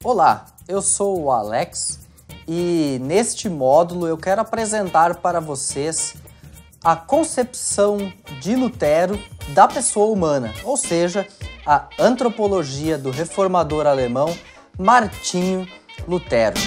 Olá, eu sou o Alex e neste módulo eu quero apresentar para vocês a concepção de Lutero da pessoa humana, ou seja, a antropologia do reformador alemão Martinho Lutero.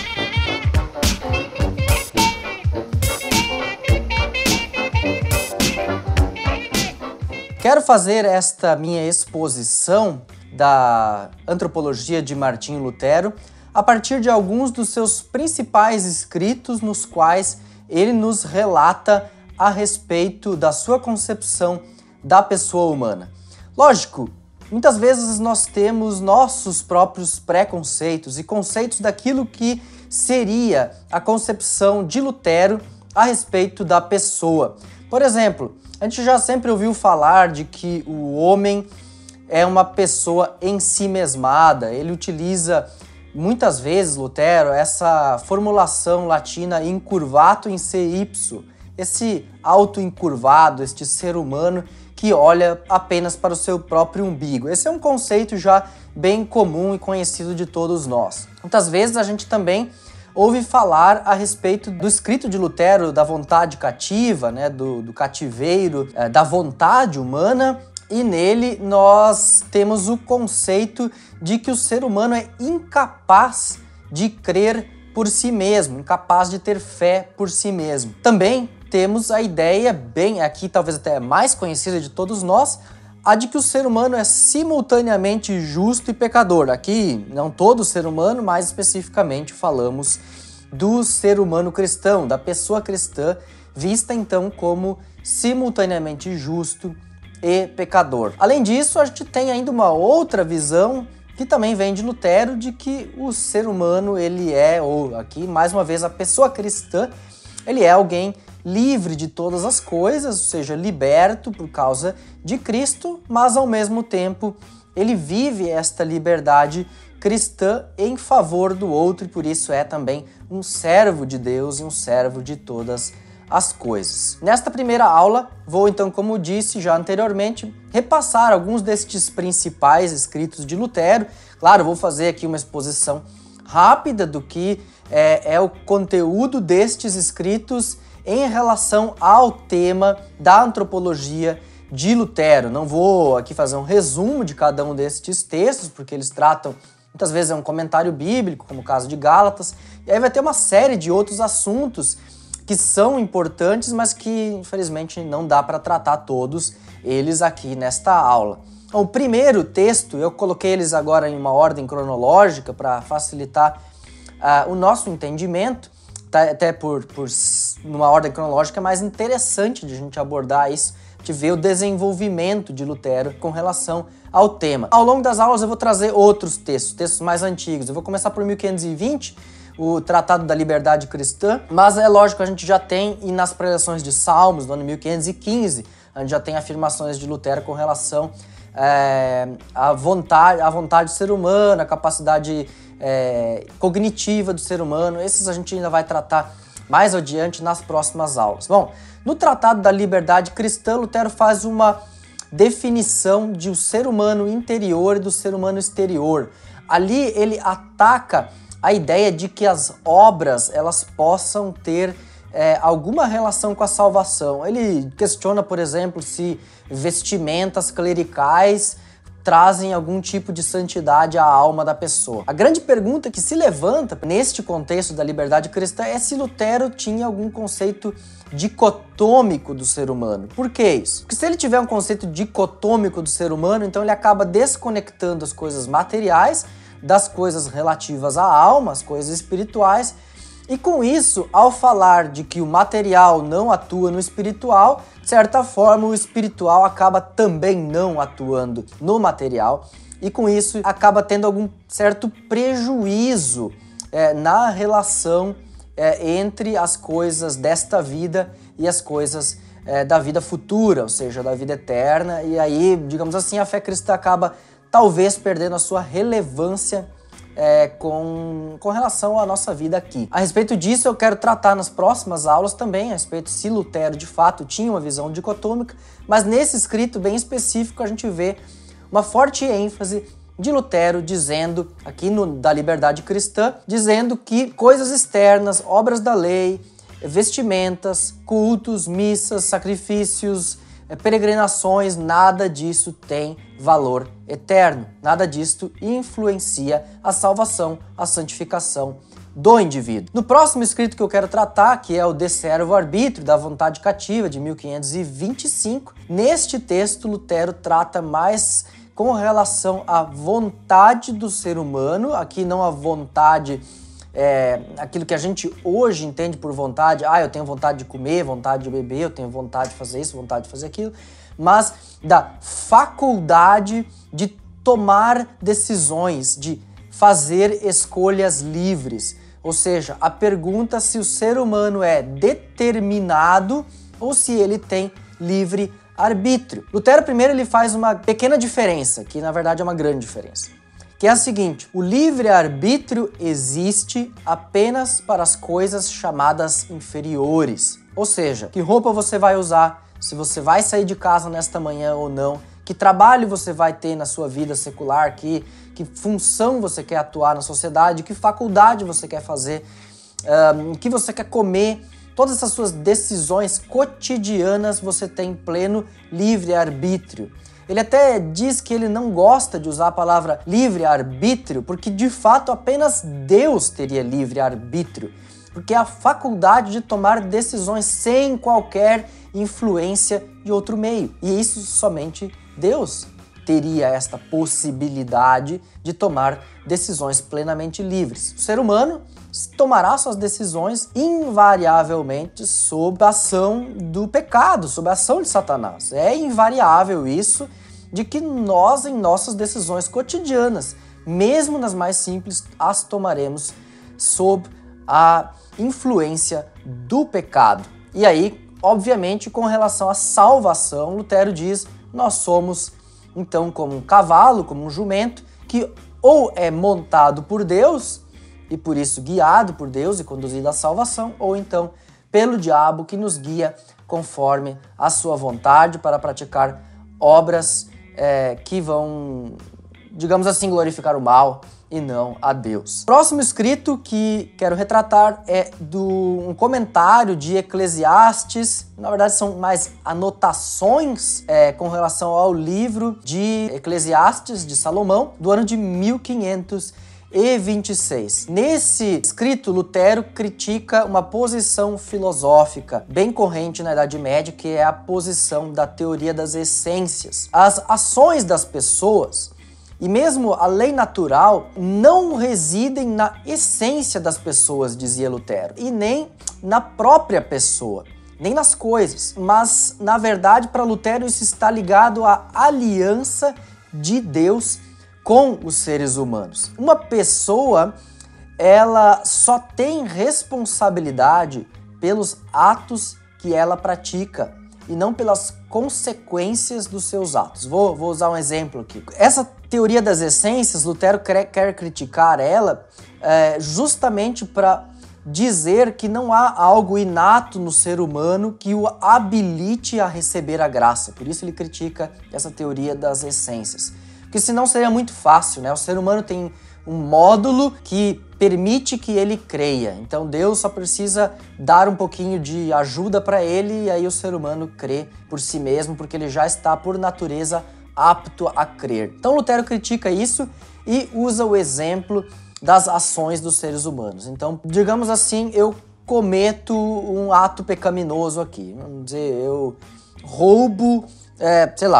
Quero fazer esta minha exposição da antropologia de Martinho Lutero a partir de alguns dos seus principais escritos nos quais ele nos relata a respeito da sua concepção da pessoa humana. Lógico, muitas vezes nós temos nossos próprios preconceitos e conceitos daquilo que seria a concepção de Lutero a respeito da pessoa. Por exemplo, a gente já sempre ouviu falar de que o homem é uma pessoa em si mesmada. Ele utiliza muitas vezes, Lutero, essa formulação latina incurvato in se ipso, esse auto-encurvado, este ser humano que olha apenas para o seu próprio umbigo. Esse é um conceito já bem comum e conhecido de todos nós. Muitas vezes a gente também ouve falar a respeito do escrito de Lutero da vontade cativa, né, do cativeiro, da vontade humana, e nele nós temos o conceito de que o ser humano é incapaz de crer por si mesmo, incapaz de ter fé por si mesmo. Também temos a ideia, bem aqui talvez até mais conhecida de todos nós, a de que o ser humano é simultaneamente justo e pecador. Aqui não todo ser humano, mas especificamente falamos do ser humano cristão, da pessoa cristã, vista então como simultaneamente justo e pecador. Além disso, a gente tem ainda uma outra visão que também vem de Lutero, de que o ser humano ele é, ou aqui mais uma vez a pessoa cristã, ele é alguém livre de todas as coisas, ou seja, liberto por causa de Cristo, mas ao mesmo tempo ele vive esta liberdade cristã em favor do outro e por isso é também um servo de Deus e um servo de todas as coisas. Nesta primeira aula, vou então, como disse já anteriormente, repassar alguns destes principais escritos de Lutero. Claro, vou fazer aqui uma exposição rápida do que é o conteúdo destes escritos em relação ao tema da antropologia de Lutero. Não vou aqui fazer um resumo de cada um destes textos, porque eles tratam, muitas vezes é um comentário bíblico, como o caso de Gálatas, e aí vai ter uma série de outros assuntos que são importantes, mas que infelizmente não dá para tratar todos eles aqui nesta aula. Então, o primeiro texto, eu coloquei eles agora em uma ordem cronológica para facilitar o nosso entendimento, até por numa ordem cronológica é mais interessante de a gente abordar isso, de ver o desenvolvimento de Lutero com relação ao tema. Ao longo das aulas eu vou trazer outros textos mais antigos. Eu vou começar por 1520, o Tratado da Liberdade Cristã, mas é lógico, a gente já tem, e nas preleções de Salmos, no ano 1515, a gente já tem afirmações de Lutero com relação à vontade do ser humano, a capacidade cognitiva do ser humano. Esses a gente ainda vai tratar mais adiante nas próximas aulas. Bom, no Tratado da Liberdade Cristã, Lutero faz uma definição de o ser humano interior e do ser humano exterior. Ali ele ataca a ideia de que as obras elas possam ter alguma relação com a salvação. Ele questiona, por exemplo, se vestimentas clericais trazem algum tipo de santidade à alma da pessoa. A grande pergunta que se levanta neste contexto da liberdade cristã é se Lutero tinha algum conceito dicotômico do ser humano. Por que isso? Porque se ele tiver um conceito dicotômico do ser humano, então ele acaba desconectando as coisas materiais das coisas relativas à alma, as coisas espirituais, e com isso, ao falar de que o material não atua no espiritual, de certa forma o espiritual acaba também não atuando no material, e com isso acaba tendo algum certo prejuízo na relação entre as coisas desta vida e as coisas da vida futura, ou seja, da vida eterna, e aí, digamos assim, a fé cristã acaba talvez perdendo a sua relevância com relação à nossa vida aqui. A respeito disso, eu quero tratar nas próximas aulas também, a respeito se Lutero de fato tinha uma visão dicotômica, mas nesse escrito bem específico a gente vê uma forte ênfase de Lutero dizendo, aqui da Liberdade Cristã, dizendo que coisas externas, obras da lei, vestimentas, cultos, missas, sacrifícios, peregrinações, nada disso tem valor eterno. Nada disso influencia a salvação, a santificação do indivíduo. No próximo escrito que eu quero tratar, que é o De Servo Arbítrio, da vontade cativa, de 1525, neste texto Lutero trata mais com relação à vontade do ser humano, aqui não a vontade, aquilo que a gente hoje entende por vontade, eu tenho vontade de comer, vontade de beber, eu tenho vontade de fazer isso, vontade de fazer aquilo, mas da faculdade de tomar decisões, de fazer escolhas livres. Ou seja, a pergunta se o ser humano é determinado ou se ele tem livre arbítrio. Lutero, primeiro, ele faz uma pequena diferença, que na verdade é uma grande diferença, que é a seguinte: o livre-arbítrio existe apenas para as coisas chamadas inferiores. Ou seja, que roupa você vai usar, se você vai sair de casa nesta manhã ou não, que trabalho você vai ter na sua vida secular, que função você quer atuar na sociedade, que faculdade você quer fazer, o que você quer comer. Todas essas suas decisões cotidianas você tem pleno livre-arbítrio. Ele até diz que ele não gosta de usar a palavra livre-arbítrio, porque de fato apenas Deus teria livre-arbítrio, porque é a faculdade de tomar decisões sem qualquer influência de outro meio. E isso somente Deus teria esta possibilidade de tomar decisões plenamente livres. O ser humano tomará suas decisões invariavelmente sob a ação do pecado, sob a ação de Satanás. É invariável isso, de que nós, em nossas decisões cotidianas, mesmo nas mais simples, as tomaremos sob a influência do pecado. E aí, obviamente, com relação à salvação, Lutero diz: nós somos, então, como um cavalo, como um jumento, que ou é montado por Deus, e por isso guiado por Deus e conduzido à salvação, ou então pelo diabo, que nos guia conforme a sua vontade para praticar obras que vão, digamos assim, glorificar o mal e não a Deus. Próximo escrito que quero retratar é um comentário de Eclesiastes. Na verdade, são mais anotações com relação ao livro de Eclesiastes de Salomão, do ano de 1526. Nesse escrito, Lutero critica uma posição filosófica bem corrente na Idade Média, que é a posição da teoria das essências. As ações das pessoas e mesmo a lei natural não residem na essência das pessoas, dizia Lutero, e nem na própria pessoa, nem nas coisas. Mas, na verdade, para Lutero isso está ligado à aliança de Deus com os seres humanos. Uma pessoa, ela só tem responsabilidade pelos atos que ela pratica e não pelas consequências dos seus atos. Vou usar um exemplo aqui. Essa teoria das essências, Lutero quer criticar ela justamente para dizer que não há algo inato no ser humano que o habilite a receber a graça. Por isso ele critica essa teoria das essências. Porque senão seria muito fácil, né? O ser humano tem um módulo que permite que ele creia. Então Deus só precisa dar um pouquinho de ajuda para ele e aí o ser humano crê por si mesmo, porque ele já está por natureza apto a crer. Então Lutero critica isso e usa o exemplo das ações dos seres humanos. Então, digamos assim, eu cometo um ato pecaminoso aqui. Vamos dizer, eu roubo,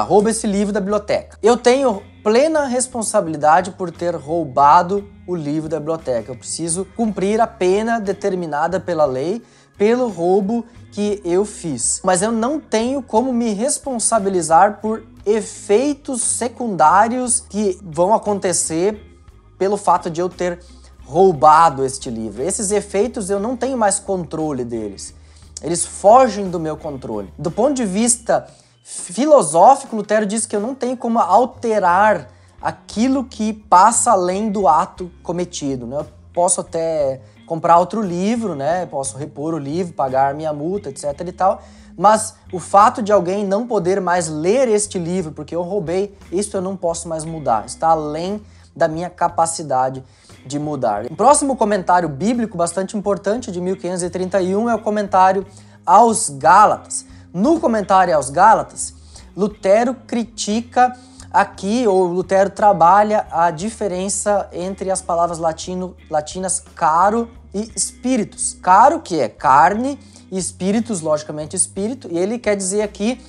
roubo esse livro da biblioteca. Eu tenho plena responsabilidade por ter roubado o livro da biblioteca. Eu preciso cumprir a pena determinada pela lei pelo roubo que eu fiz. Mas eu não tenho como me responsabilizar por efeitos secundários que vão acontecer pelo fato de eu ter roubado este livro. Esses efeitos eu não tenho mais controle deles. Eles fogem do meu controle. Do ponto de vista filosófico, Lutero diz que eu não tenho como alterar aquilo que passa além do ato cometido, né? Eu posso até comprar outro livro, né? Posso repor o livro, pagar minha multa, etc e tal. Mas o fato de alguém não poder mais ler este livro porque eu roubei, isso eu não posso mais mudar. Está além da minha capacidade de mudar. O próximo comentário bíblico bastante importante de 1531 é o comentário aos Gálatas. No comentário aos Gálatas, Lutero critica aqui, ou Lutero trabalha a diferença entre as palavras latinas caro e espíritus. Caro, que é carne, e espíritus, logicamente espírito, e ele quer dizer aqui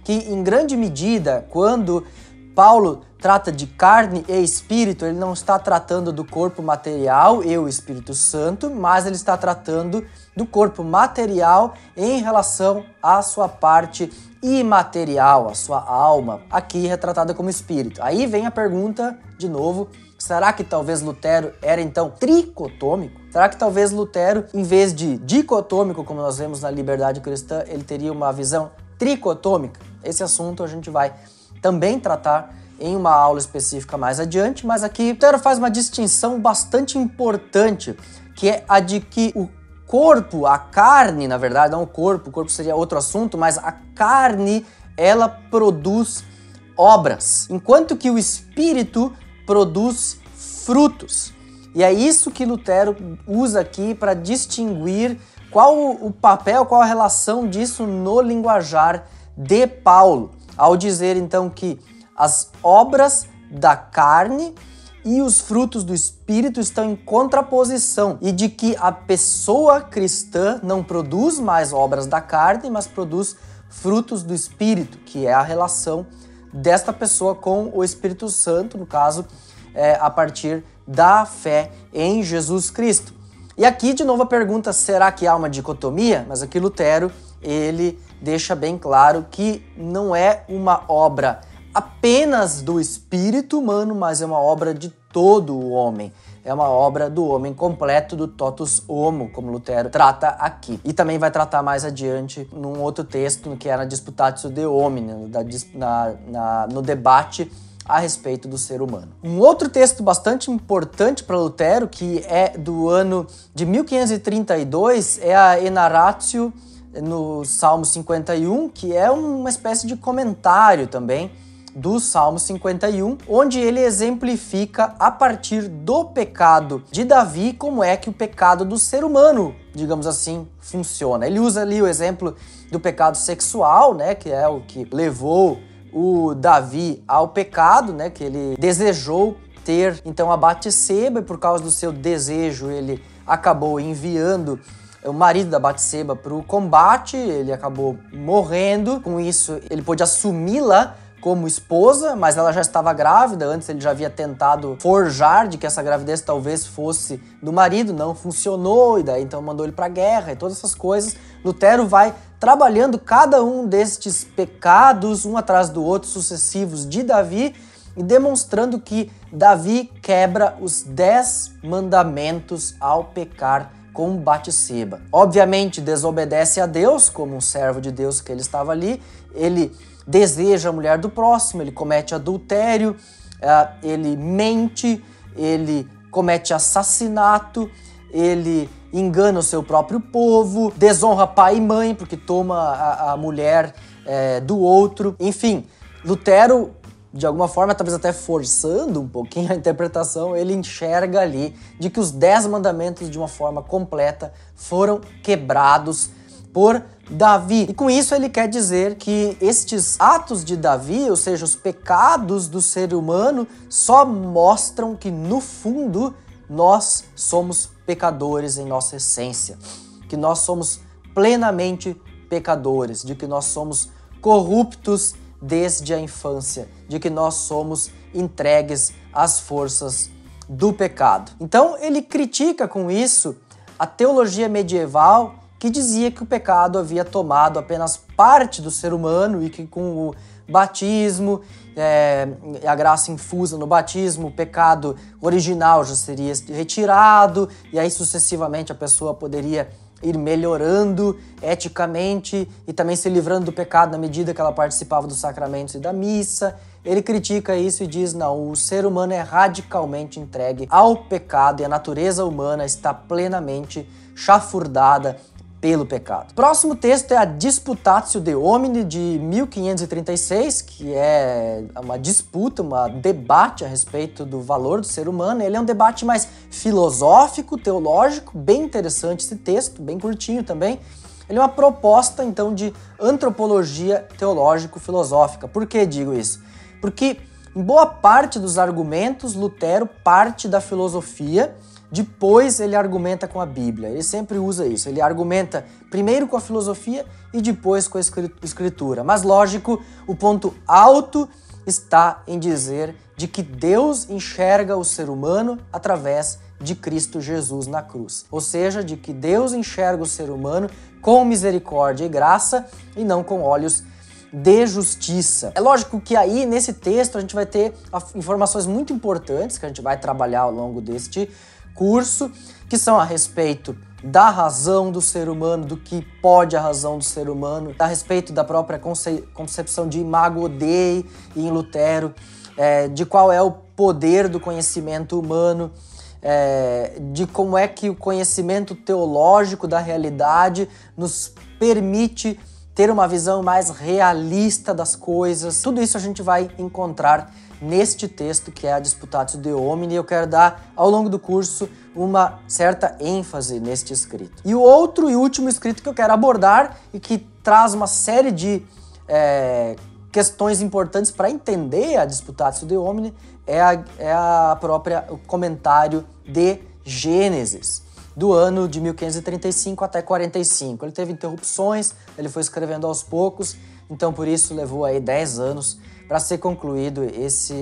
que em grande medida, quando Paulo trata de carne e espírito, ele não está tratando do corpo material e o Espírito Santo, mas ele está tratando do corpo material em relação à sua parte imaterial, a sua alma, aqui retratada como espírito. Aí vem a pergunta, de novo, será que talvez Lutero era então tricotômico? Será que talvez Lutero, em vez de dicotômico, como nós vemos na Liberdade Cristã, ele teria uma visão tricotômica? Esse assunto a gente vai também tratar em uma aula específica mais adiante, mas aqui Lutero faz uma distinção bastante importante, que é a de que o corpo, a carne, na verdade, não o corpo seria outro assunto, mas a carne, ela produz obras, enquanto que o espírito produz frutos. E é isso que Lutero usa aqui para distinguir qual o papel, qual a relação disso no linguajar de Paulo, ao dizer então que as obras da carne e os frutos do Espírito estão em contraposição e de que a pessoa cristã não produz mais obras da carne, mas produz frutos do Espírito, que é a relação desta pessoa com o Espírito Santo, no caso, a partir da fé em Jesus Cristo. E aqui, de novo, a pergunta, será que há uma dicotomia? Mas aqui Lutero, ele deixa bem claro que não é uma obra apenas do espírito humano, mas é uma obra de todo o homem. É uma obra do homem completo, do totus homo, como Lutero trata aqui. E também vai tratar mais adiante num outro texto, que é na Disputatio de Homine, no debate a respeito do ser humano. Um outro texto bastante importante para Lutero, que é do ano de 1532, é a Enaratio no Salmo 51, que é uma espécie de comentário também do Salmo 51, onde ele exemplifica a partir do pecado de Davi como é que o pecado do ser humano, digamos assim, funciona. Ele usa ali o exemplo do pecado sexual, né, que é o que levou o Davi ao pecado, né, que ele desejou ter então a Batseba, e por causa do seu desejo ele acabou enviando o marido da Batseba para o combate, ele acabou morrendo. Com isso ele pôde assumi-la como esposa, mas ela já estava grávida, antes ele já havia tentado forjar de que essa gravidez talvez fosse do marido, não funcionou, e daí então mandou ele para a guerra e todas essas coisas. Lutero vai trabalhando cada um destes pecados, um atrás do outro, sucessivos de Davi, e demonstrando que Davi quebra os 10 mandamentos ao pecar com Batseba. Obviamente desobedece a Deus, como um servo de Deus que ele estava ali, ele deseja a mulher do próximo, ele comete adultério, ele mente, ele comete assassinato, ele engana o seu próprio povo, desonra pai e mãe porque toma a mulher do outro. Enfim, Lutero, de alguma forma, talvez até forçando um pouquinho a interpretação, ele enxerga ali de que os 10 mandamentos de uma forma completa foram quebrados por Davi. E com isso ele quer dizer que estes atos de Davi, ou seja, os pecados do ser humano, só mostram que no fundo nós somos pecadores em nossa essência, que nós somos plenamente pecadores, de que nós somos corruptos desde a infância, de que nós somos entregues às forças do pecado. Então ele critica com isso a teologia medieval, que dizia que o pecado havia tomado apenas parte do ser humano e que com o batismo, a graça infusa no batismo, o pecado original já seria retirado e aí sucessivamente a pessoa poderia ir melhorando eticamente e também se livrando do pecado na medida que ela participava dos sacramentos e da missa. Ele critica isso e diz, não, o ser humano é radicalmente entregue ao pecado e a natureza humana está plenamente chafurdada pelo pecado. Próximo texto é a Disputatio de Homine, de 1536, que é uma disputa, um debate a respeito do valor do ser humano. Ele é um debate mais filosófico, teológico, bem interessante esse texto, bem curtinho também. Ele é uma proposta, então, de antropologia teológico-filosófica. Por que digo isso? Porque em boa parte dos argumentos, Lutero parte da filosofia, depois ele argumenta com a Bíblia. Ele sempre usa isso. Ele argumenta primeiro com a filosofia e depois com a escritura. Mas, lógico, o ponto alto está em dizer de que Deus enxerga o ser humano através de Cristo Jesus na cruz. Ou seja, de que Deus enxerga o ser humano com misericórdia e graça e não com olhos de justiça. É lógico que aí, nesse texto, a gente vai ter informações muito importantes que a gente vai trabalhar ao longo deste curso, que são a respeito da razão do ser humano, do que pode a razão do ser humano, a respeito da própria concepção de imago Dei em Lutero, de qual é o poder do conhecimento humano, de como é que o conhecimento teológico da realidade nos permite ter uma visão mais realista das coisas. Tudo isso a gente vai encontrar neste texto que é a Disputatio de Homine, e eu quero dar ao longo do curso uma certa ênfase neste escrito. E o outro e último escrito que eu quero abordar e que traz uma série de questões importantes para entender a Disputatio de Homine é o comentário de Gênesis, do ano de 1535 até 45. Ele teve interrupções, ele foi escrevendo aos poucos, então por isso levou aí 10 anos para ser concluído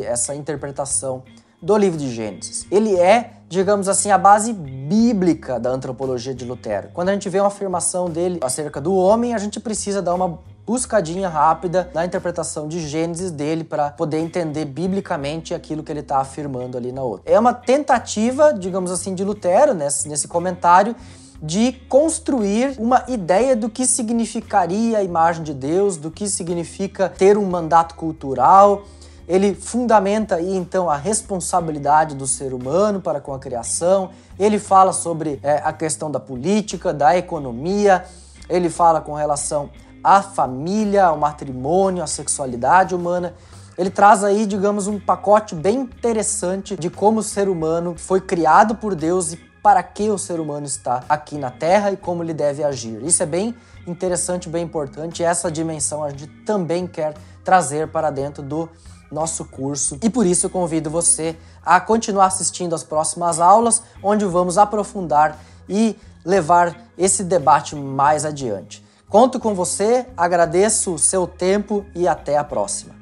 essa interpretação do livro de Gênesis. Ele é, digamos assim, a base bíblica da antropologia de Lutero. Quando a gente vê uma afirmação dele acerca do homem, a gente precisa dar uma buscadinha rápida na interpretação de Gênesis dele para poder entender biblicamente aquilo que ele está afirmando ali na outra. É uma tentativa, digamos assim, de Lutero, nesse comentário, de construir uma ideia do que significaria a imagem de Deus, do que significa ter um mandato cultural. Ele fundamenta aí, então, a responsabilidade do ser humano para com a criação. Ele fala sobre a questão da política, da economia. Ele fala com relação à família, ao matrimônio, à sexualidade humana. Ele traz aí, digamos, um pacote bem interessante de como o ser humano foi criado por Deus e para que o ser humano está aqui na Terra e como ele deve agir. Isso é bem interessante, bem importante. E essa dimensão a gente também quer trazer para dentro do nosso curso. E por isso eu convido você a continuar assistindo às próximas aulas, onde vamos aprofundar e levar esse debate mais adiante. Conto com você, agradeço o seu tempo e até a próxima.